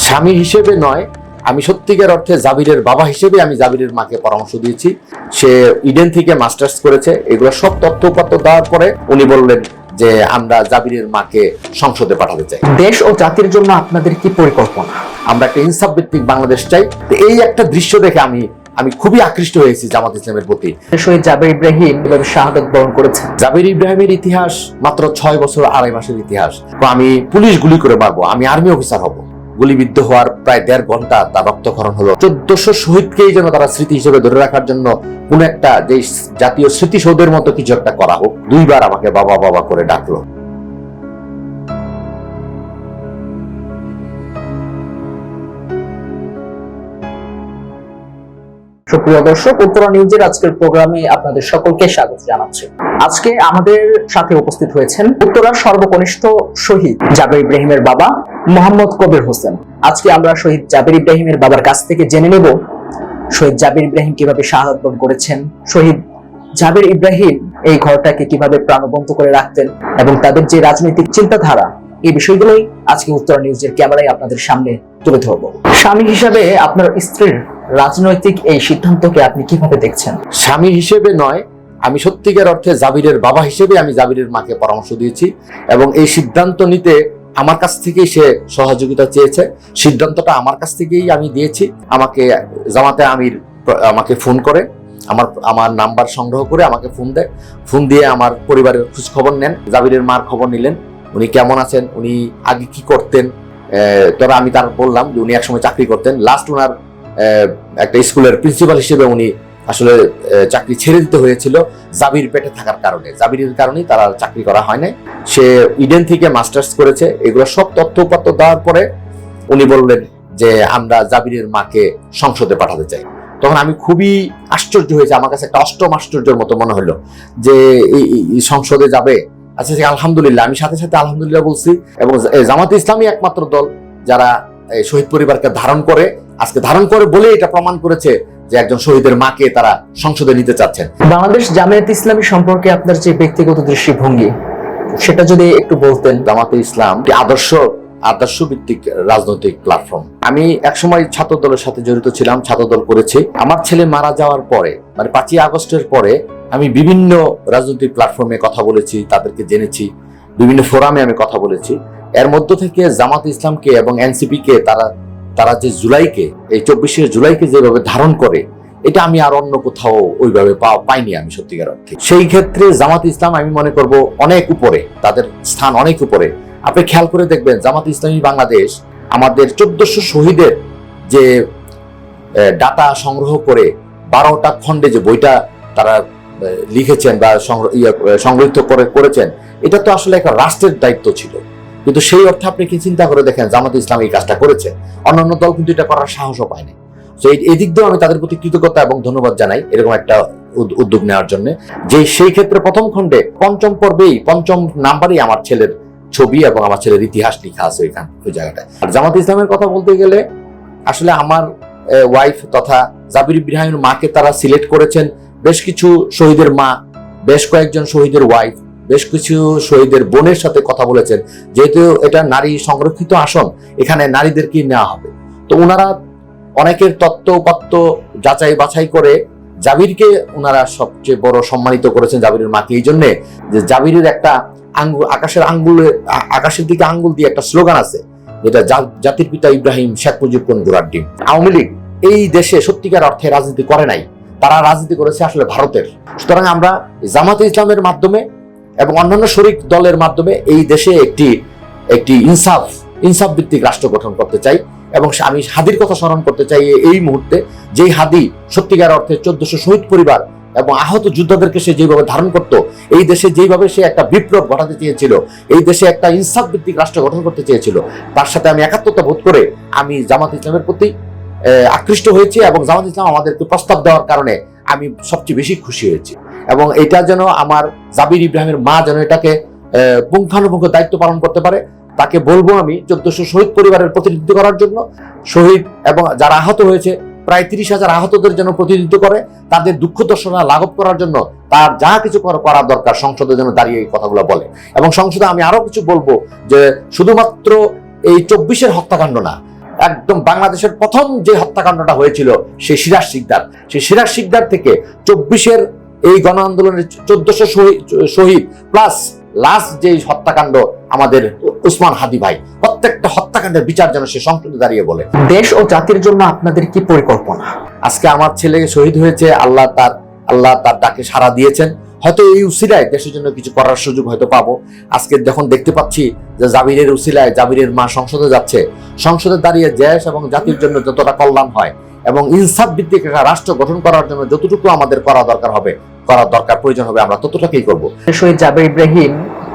স্বামী হিসেবে নয়, আমি সত্যিকার অর্থে জাবিরের বাবা হিসেবে আমি জাবিরের মাকে পরামর্শ দিয়েছি। সে ইডেন থেকে মাস্টার্স করেছে। এগুলো সব তথ্যপত্র দেওয়ার পরে উনি বললেন যে আমরা জাবিরের মাকে সংসদে পাঠাতে চাই। দেশ ও জাতির জন্য আপনাদের কি পরিকল্পনা? আমরা একটা ইনসাফ ভিত্তিক বাংলাদেশ চাই। তো এই একটা দৃশ্য দেখে আমি খুবই আকৃষ্ট হয়েছি জামাত ইসলামের প্রতি। শহীদ জাবের ইব্রাহিম এভাবে শাহাদাত বরণ করেছেন। জাবির ইব্রাহিমের ইতিহাস মাত্র 6 বছর 2.5 মাসের ইতিহাস। আমি পুলিশ গুলি করে মারবো, আমি আর্মি অফিসার হব। গুলিবিদ্ধ হওয়ার প্রায় 1.5 ঘন্টা তার রক্তক্ষরণ হলো। 1400 শহীদকেই যেন তারা স্মৃতি হিসেবে ধরে রাখার জন্য কোন একটা যে জাতীয় স্মৃতিসৌধের মতো কিছু একটা করা হোক। 2 বার আমাকে বাবা বাবা করে ডাকলো। সুপ্রিয় দর্শক, উত্তরা নিউজের আজকের প্রোগ্রামে আপনাদের সকলকে স্বাগত জানাচ্ছি। আজকে আমাদের সাথে উপস্থিত হয়েছেন উত্তরার সর্বকনিষ্ঠ শহীদ জাবের ইব্রাহিমের বাবা মোহাম্মদ কবির হোসেন। আজকে আমরা শহীদ জাবের ইব্রাহিমের বাবার কাছ থেকে জেনে নেব শহীদ জাবের ইব্রাহিম কিভাবে শাহাদাত বরণ করেছেন, শহীদ জাবের ইব্রাহিম এই ঘরটাকে কিভাবে প্রাণবন্ত করে রাখতেন এবং তাদের যে রাজনৈতিক চিন্তাধারা, এই বিষয়গুলোই আজকে উত্তরা নিউজের ক্যামেরায় আপনাদের সামনে তুলে ধরবো। স্বামী হিসেবে আপনার স্ত্রীর রাজনৈতিক এই সিদ্ধান্তকে আপনি কিভাবে দেখছেন? স্বামী হিসেবে নয়, আমি সত্যিকার অর্থে জাবিরের বাবা হিসেবে আমি জাবিরের মাকে পরামর্শ দিয়েছি এবং এই সিদ্ধান্ত নিতে আমার কাছ থেকেই সে সহযোগিতা চেয়েছে। সিদ্ধান্তটা আমার কাছ থেকেই আমি দিয়েছি। আমাকে জামাতে আমির আমাকে ফোন করে, আমার নাম্বার সংগ্রহ করে আমাকে ফোন দেয়। ফোন দিয়ে আমার পরিবারের খোঁজ খবর নেন, জাবিরের মার খবর নিলেন, উনি কেমন আছেন, উনি আগে কি করতেন। তোরা আমি তার বললাম যে উনি একসময় চাকরি করতেন। লাস্ট ওনার একটা স্কুলের প্রিন্সিপাল হিসেবে উনি আসলে চাকরি ছেড়ে দিতে হয়েছিল জাবির পেটে থাকার কারণে। জাবিরের কারণেই তার চাকরি করা হয় নাই। সে ইডেন থেকে মাস্টার্স করেছে। এগুলো সব তথ্যপত্র দেওয়ার পরে উনি বললেন যে আমরা জাবিরের মাকে সংসদে পাঠাতে চাই। তখন আমি খুবই আশ্চর্য হয়েছে, আমার কাছে একটা অষ্টম আশ্চর্যের মতো মনে হলো যে এই সংসদে যাবে। আচ্ছা, আলহামদুলিল্লাহ, আমি সাথে সাথে আলহামদুলিল্লাহ বলছি। এবং জামাতে ইসলামী একমাত্র দল যারা শহীদ পরিবারকে ধারণ করে, আজকে ধারণ করে বলে এটা প্রমাণ করেছে যে একজন শহীদের মাকে তারা সংসদে নিতে চাচ্ছেন। বাংলাদেশ জামায়াতে ইসলামী সম্পর্কে আপনার যে ব্যক্তিগত দৃষ্টিভঙ্গি, সেটা যদি একটু বলতেন। জামাতে ইসলাম আদর্শ ভিত্তিক রাজনৈতিক প্ল্যাটফর্ম। আমি একসময় ছাত্র দলের সাথে জড়িত ছিলাম, ছাত্র দল করেছি। আমার ছেলে মারা যাওয়ার পরে, মানে 5ই আগস্টের পরে আমি বিভিন্ন রাজনৈতিক প্ল্যাটফর্মে কথা বলেছি, তাদেরকে জেনেছি, বিভিন্ন ফোরামে আমি কথা বলেছি। এর মধ্য থেকে জামাত ইসলামকে এবং এনসিপি কে তারা যে জুলাইকে, এই 24শে জুলাইকে যেভাবে ধারণ করে, এটা আমি আর অন্য কোথাও ওইভাবে পাইনি আমি সত্যিকার অর্থে। সেই ক্ষেত্রে জামাত ইসলাম আমি মনে করব অনেক উপরে, তাদের স্থান অনেক উপরে। আপনি খেয়াল করে দেখবেন জামাত ইসলামী বাংলাদেশ আমাদের 1400 শহীদের যে ডাটা সংগ্রহ করে 12টা খণ্ডে যে বইটা তারা লিখেছেন বা সংগৃহীত করেছেন, এটা তো আসলে একটা রাষ্ট্রের দায়িত্ব ছিল। কিন্তু সেই অর্থে আপনি কি চিন্তা করে দেখেন, জামাত ইসলাম এই কাজটা করেছে, অন্যান্য দল কিন্তু এটা করার সাহসও পায়নি। তো এই দিক দিয়েও আমি তাদের প্রতি কৃতজ্ঞতা এবং ধন্যবাদ জানাই এরকম একটা উদ্যোগ নেওয়ার জন্য। যে সেই ক্ষেত্রে প্রথম খণ্ডে 5ম পর্বেই 5ম নাম্বারেই আমার ছেলের ছবি এবং আমার ছেলের ইতিহাস লেখা আছে ওই জায়গাটায়। আর জামাত ইসলামের কথা বলতে গেলে আসলে আমার ওয়াইফ তথা জাবির ইব্রাহিমের মাকে তারা সিলেক্ট করেছেন। বেশ কিছু শহীদের মা, বেশ কয়েকজন শহীদের ওয়াইফ, বেশ কিছু শহীদের বোনের সাথে কথা বলেছেন। যেহেতু এটা নারী সংরক্ষিত আসন, এখানে নারীদেরকে নেওয়া হবে। তো ওনারা অনেকের তত্ত্বপাত্য যাচাই বাছাই করে জাবিরকে ওনারা সবচেয়ে বড় সম্মানিত করেছেন, জাবিরের মাকে। এই জন্যে যে জাবিরের একটা আকাশের দিকে আঙ্গুল দিয়ে একটা স্লোগান আছে, যেটা জাতির পিতা ইব্রাহিম শেখ মুজিব কোন গোড়ার ডিম। আওয়ামী লীগ এই দেশে সত্যিকার অর্থে রাজনীতি করে নাই, তারা রাজনীতি করেছে আসলে ভারতের। সুতরাং আমরা জামাতে ইসলামের মাধ্যমে এবং অন্যান্য শরিক দলের মাধ্যমে এই দেশে একটি ইনসাফ ভিত্তিক রাষ্ট্র গঠন করতে চাই। এবং আমি হাদির কথা স্মরণ করতে চাই এই মুহূর্তে, যেই হাদি সত্যিকার অর্থে 1400 শহীদ পরিবার এবং আহত যোদ্ধাদেরকে সে যেভাবে ধারণ করত, এই দেশে যেভাবে সে একটা বিপ্লব ঘটাতে চেয়েছিল, এই দেশে একটা ইনসাফ ভিত্তিক রাষ্ট্র গঠন করতে চেয়েছিল, তার সাথে আমি একাত্মতা বোধ করে আমি জামাত ইসলামের প্রতি আকৃষ্ট হয়েছি। এবং জামাত ইসলাম আমাদেরকে প্রস্তাব দেওয়ার কারণে আমি সবচেয়ে বেশি খুশি হয়েছি। এবং এটা যেন আমার জাবির ইব্রাহিমের মা যেন এটাকে পুঙ্খানুপুঙ্খ দায়িত্ব পালন করতে পারে, তাকে বলবো আমি 1400 শহীদ পরিবারের প্রতিনিধিত্ব করার জন্য, শহীদ এবং যারা আহত হয়েছে প্রায় 30,000 আহতদের জন্য প্রতিনিধিত্ব করে, তাদের দুঃখ দর্শনা লাঘব করার জন্য তার যা কিছু করা দরকার সংসদের জন্য দাঁড়িয়ে এই কথাগুলো বলে। এবং সংসদে আমি আরো কিছু বলবো যে শুধুমাত্র এই 24-এর হত্যাকাণ্ড না, একদম বাংলাদেশের প্রথম যে হত্যাকাণ্ডটা হয়েছিল সেই সিরাজ শিকদার থেকে 24-এর এই গণ আন্দোলনের 1400 শহীদ প্লাস লাস্ট যে হত্যাকাণ্ড আমাদের উসমান হাদি ভাই, প্রত্যেকটা হত্যাকাণ্ডের বিচার যেন সে সংসদে দাঁড়িয়ে বলে। দেশ ও জাতির জন্য আপনাদের কি পরিকল্পনা? আজকে আমার ছেলে শহীদ হয়েছে, আল্লাহ তার ডাকে সাড়া দিয়েছেন। হয়তো এই উসিলায় দেশের জন্য কিছু করার সুযোগ হয়তো পাবো। আজকে যখন দেখতে পাচ্ছি যে জাবিরের উসিলায় জাবিরের মা সংসদে যাচ্ছে, সংসদে দাঁড়িয়ে দেশ এবং জাতির জন্য যতটা কল্যাণ হয় এবং ইনসাফ ভিত্তিক একটা রাষ্ট্র গঠন করার জন্য যতটুকু আমাদের করার প্রয়োজন হবে আমরা ততটুকুই করব। শহীদ জাবির ইব্রাহিম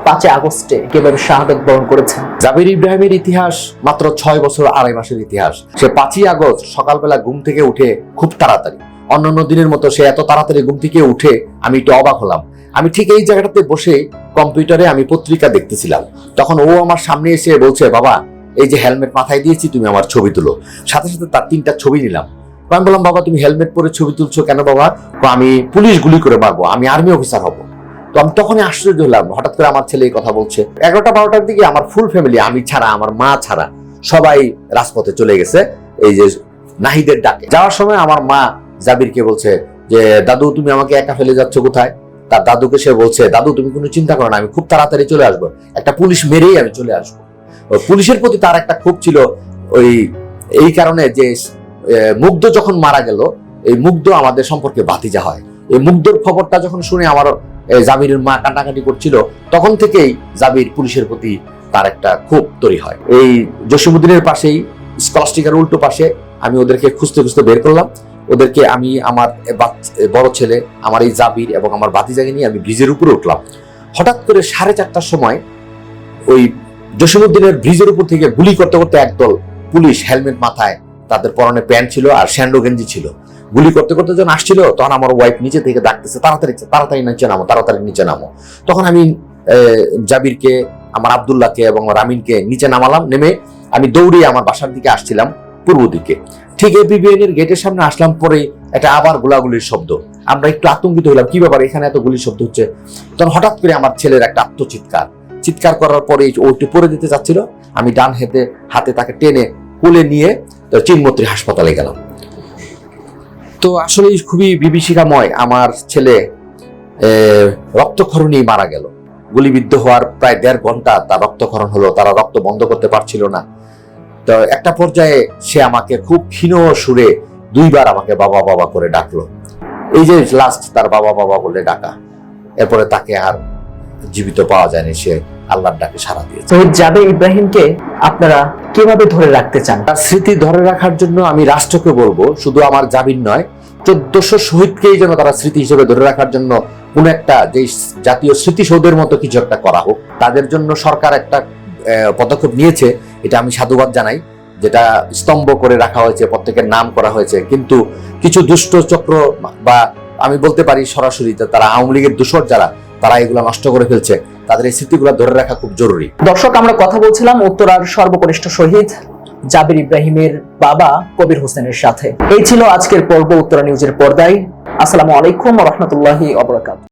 5 আগস্টে কিভাবে শাহাদাত বরণ করেছেন? জাবির ইব্রাহিমের ইতিহাস মাত্র 6 বছর 2.5 মাসের ইতিহাস। সে 5ই আগস্ট সকালবেলা ঘুম থেকে উঠে খুব তাড়াতাড়ি, অন্যান্য দিনের মতো সে এত তাড়াতাড়ি ঘুম থেকে উঠে আমি একটু অবাক হলাম। আমি ঠিক এই জায়গাটাতে বসে কম্পিউটারে আমি পত্রিকা দেখতেছিলাম, তখন ও আমার সামনে এসে বলছে, বাবা এই যে হেলমেট মাথায় দিয়েছি, তুমি আমার ছবি তুলো। সাথে সাথে তার 3টা ছবি নিলাম। আমি বললাম, বাবা তুমি হেলমেট পরে ছবি তুলছো কেন বাবা? আমি পুলিশ গুলি করে মারবো, আমি আর্মি অফিসার হব। তো আমি তখনই আশ্চর্য হলাম, হঠাৎ করে আমার ছেলে এই কথা বলছে। 11টা-12টার দিকে আমার ফুল ফ্যামিলি, আমি ছাড়া, আমার মা ছাড়া সবাই রাজপথে চলে গেছে এই যে নাহিদের ডাকে। যাওয়ার সময় আমার মা জাবিরকে বলছে যে, দাদু তুমি আমাকে একা ফেলে যাচ্ছ কোথায়? তার দাদুকে সে বলছে, দাদু তুমি কোনো চিন্তা করো না, আমি খুব তাড়াতাড়ি চলে আসবো, একটা পুলিশ মেরেই আমি চলে আসবো। পুলিশের প্রতি তার একটা ক্ষোভ ছিল এই কারণে যে মুগ্ধ যখন মারা গেল, এই মুগ্ধ আমাদের সম্পর্কে ভাতিজা হয়। এই মুগ্ধর খবরটা যখন শুনে আমার জাবিরের মা কান্নাকাটি করছিল, তখন থেকেই জাবির পুলিশের প্রতি তার একটা ক্ষোভ তৈরি হয়। এই জসিমউদ্দিনের পাশেই স্কলাস্টিকার উল্টো পাশে আমি ওদেরকে খুঁজতে বের করলাম। ওদেরকে আমি, আমার বড় ছেলে, আমার এই জাবির এবং আমার ভাতিজাকে নিয়ে আমি ব্রিজের উপরে উঠলাম। হঠাৎ করে 4:30টার সময় ওই জসিমউদ্দিনের ব্রিজের উপর থেকে গুলি করতে করতে একদল পুলিশ, হেলমেট মাথায়, তাদের পরনে প্যান্ট ছিল আর স্যান্ডো গেঞ্জি ছিল, গুলি করতে করতে যখন আসছিল, তখন আমার ওয়াইফ নিচে থেকে ডাকতেছে, তাড়াতাড়ি নিচে নামো। তখন আমি জাবিরকে, আমার আব্দুল্লাহকে এবং রামিনকে নিচে নামালাম। নেমে আমি দৌড়ে আমার বাসার দিকে আসছিলাম পূর্ব দিকে। ঠিক এপিবিএন এর গেটের সামনে আসলাম, পরে এটা আবার গোলাগুলির শব্দ। আমরা একটু আতঙ্কিত হলাম, কি ব্যাপার এখানে এত গুলির শব্দ হচ্ছে? তখন হঠাৎ করে আমার ছেলের একটা চিৎকার করার পরে ও একটু পরে দিতে যাচ্ছিল, আমি ডান হাতে তাকে টেনে কোলে নিয়ে চিনমত্রী হাসপাতালে গেলাম। তো আসলে খুবই বিভীষিকাময়, আমার ছেলে রক্তক্ষরণেই মারা গেল। গুলিবিদ্ধ হওয়ার প্রায় 1.5 ঘন্টা তার রক্তক্ষরণ হলো, তারা রক্ত বন্ধ করতে পারছিল না। তো একটা পর্যায়ে সে আমাকে খুব ক্ষীণ সুরে 2 বার আমাকে বাবা বাবা করে ডাকলো। এই যে লাস্ট তার বাবা বাবা বলে ডাকা, এরপরে তাকে আর জীবিত পাওয়া যায়নি, সে আল্লাহর ডাকে সাড়া দিয়েছে। শহীদ জাবির ইব্রাহিমকে আপনারা কিভাবে ধরে রাখতে চান? তার স্মৃতি ধরে রাখার জন্য আমি রাষ্ট্রকে বলবো, শুধু আমার জাবির নয়, 1400 শহীদকেই যেন তারা স্মৃতি হিসেবে ধরে রাখার জন্য কোন একটা যে জাতীয় স্মৃতিসৌধের মতো কিছু একটা করা হোক। তাদের জন্য সরকার একটা পদক্ষেপ নিয়েছে, এটা আমি সাধুবাদ জানাই, যেটা স্তম্ভ করে রাখা হয়েছে, প্রত্যেকের নাম করা হয়েছে। কিন্তু কিছু দুষ্ট চক্র, বা আমি বলতে পারি সরাসরি তারা আওয়ামী লীগের দূষর যারা, তারা এগুলো নষ্ট করে ফেলছে। তাদের এই স্মৃতিগুলো ধরে রাখা খুব জরুরি। দর্শক, আমরা কথা বলছিলাম উত্তরার সর্বকনিষ্ঠ শহীদ জাবির ইব্রাহিমের বাবা কবির হোসেনের সাথে। এই ছিল আজকের পর্ব উত্তরা নিউজের পর্দায়। আসসালামু আলাইকুম ওয়া রাহমাতুল্লাহি ওয়া বারাকাতুহু।